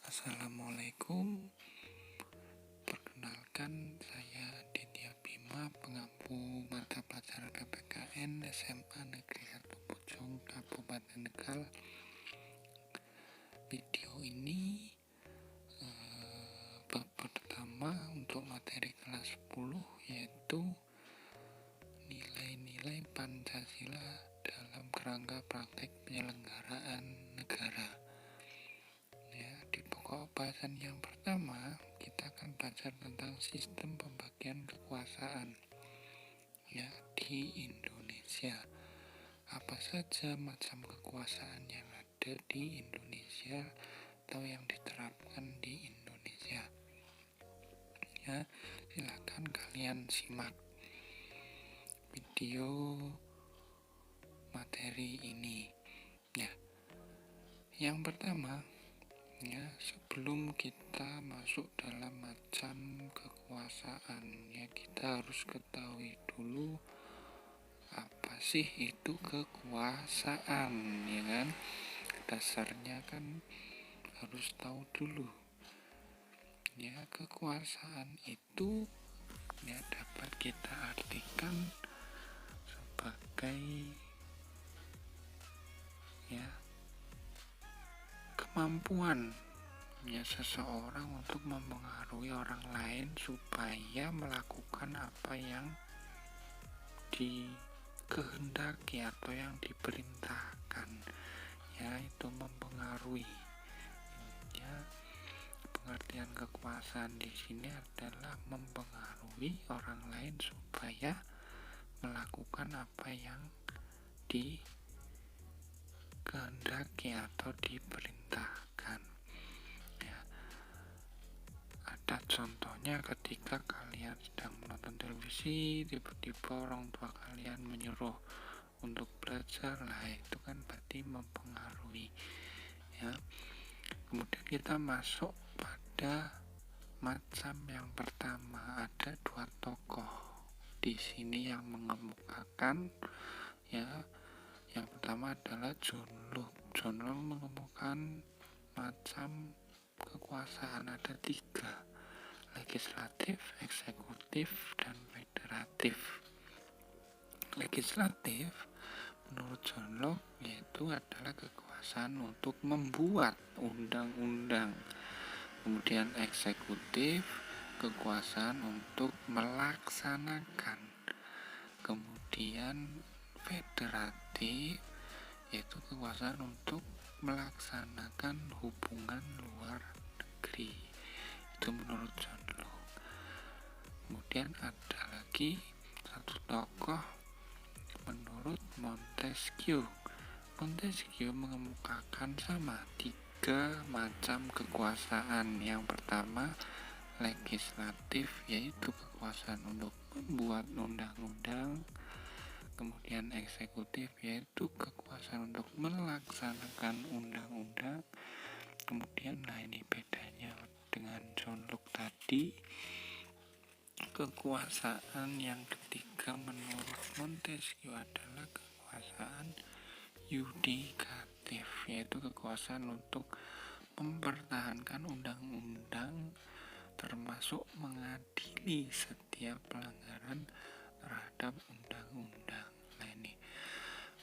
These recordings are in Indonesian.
Assalamualaikum. Perkenalkan, saya Ditya Bima, pengampu mata pelajaran PPKN SMA Negeri 1 Pucung, Kabupaten Tegal. Video ini bab pertama untuk materi kelas 10, yaitu nilai-nilai Pancasila dalam kerangka praktek penyelenggaraan negara. Di pokok bahasan yang pertama, kita akan belajar tentang sistem pembagian kekuasaan di Indonesia. Apa saja macam kekuasaan yang ada di Indonesia atau yang diterapkan di Indonesia. Silakan kalian simak video materi ini. Yang pertama, sebelum kita masuk dalam macam kekuasaan, kita harus ketahui dulu apa sih itu kekuasaan, dasarnya kan harus tahu dulu. Kekuasaan itu dapat kita artikan sebagai kemampuan seseorang untuk mempengaruhi orang lain supaya melakukan apa yang dikehendaki atau yang diperintahkan, itu mempengaruhi. Pengertian kekuasaan di sini adalah mempengaruhi orang lain supaya melakukan apa yang dikehendaki atau diperintahkan. Ada contohnya ketika kalian sedang menonton televisi, tiba-tiba orang tua kalian menyuruh untuk belajar, itu kan berarti mempengaruhi. Kemudian kita masuk pada macam yang pertama. Ada dua tokoh di sini yang mengemukakan. Yang pertama adalah John Locke. John Locke mengemukakan macam kekuasaan ada 3: legislatif, eksekutif, dan federatif. Legislatif menurut John Locke yaitu adalah kekuasaan untuk membuat undang-undang. Kemudian eksekutif, kekuasaan untuk melaksanakan. Kemudian federatif yaitu kekuasaan untuk melaksanakan hubungan luar negeri. Itu menurut John Locke. Kemudian ada lagi satu tokoh menurut Montesquieu. Montesquieu mengemukakan sama 3 macam kekuasaan. Yang pertama, legislatif, yaitu kekuasaan untuk membuat undang-undang. Kemudian eksekutif, yaitu kekuasaan untuk melaksanakan undang-undang. Kemudian ini bedanya dengan John Locke tadi. Kekuasaan yang ketiga menurut Montesquieu adalah kekuasaan yudikatif, yaitu kekuasaan untuk mempertahankan undang-undang, termasuk mengadili setiap pelanggaran terhadap undang-undang. Ini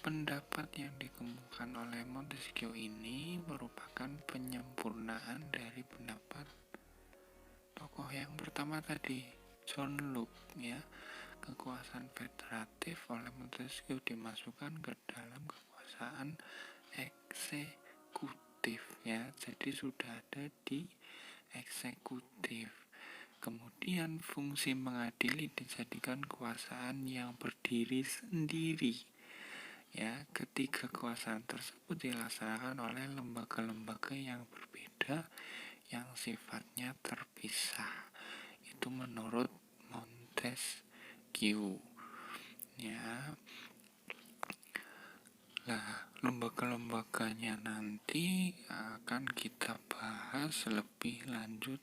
pendapat yang dikemukakan oleh Montesquieu ini merupakan penyempurnaan dari pendapat tokoh yang pertama tadi, John Locke. Kekuasaan federatif oleh Montesquieu dimasukkan ke dalam kekuasaan eksekutif, jadi sudah ada di eksekutif. Kemudian fungsi mengadili dijadikan kekuasaan yang berdiri sendiri. Ketiga kekuasaan tersebut dilaksanakan oleh lembaga-lembaga yang berbeda yang sifatnya terpisah. Itu menurut Montesquieu. Lembaga-lembaganya nanti akan kita bahas lebih lanjut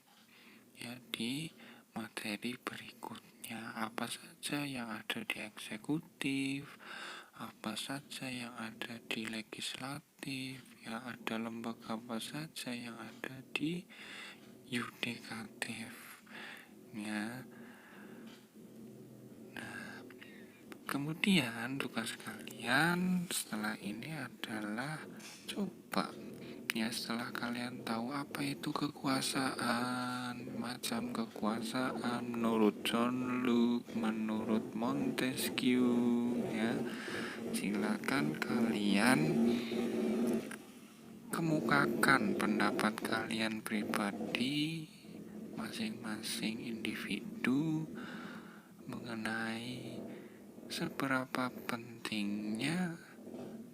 di materi berikutnya. Apa saja yang ada di eksekutif, apa saja yang ada di legislatif, ya ada lembaga apa saja yang ada di yudikatif, ya. Kemudian tugas kalian setelah ini adalah coba, ya, setelah kalian tahu apa itu kekuasaan, macam kekuasaan menurut John Locke, menurut Montesquieu, ya, silakan kalian kemukakan pendapat kalian pribadi masing-masing individu mengenai seberapa pentingnya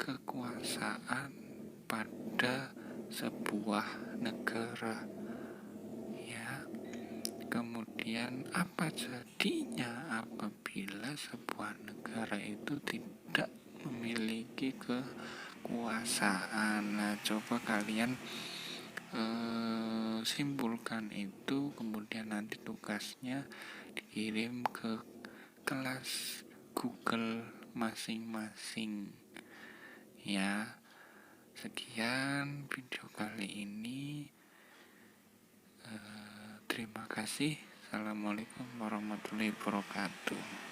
kekuasaan pada sebuah negara, ya. Kemudian apa jadinya apabila sebuah negara itu tidak memiliki kekuasaan. Nah, coba kalian simpulkan itu, kemudian nanti tugasnya dikirim ke kelas Google masing-masing, ya. Sekian video kali ini. Terima kasih. Assalamualaikum warahmatullahi wabarakatuh.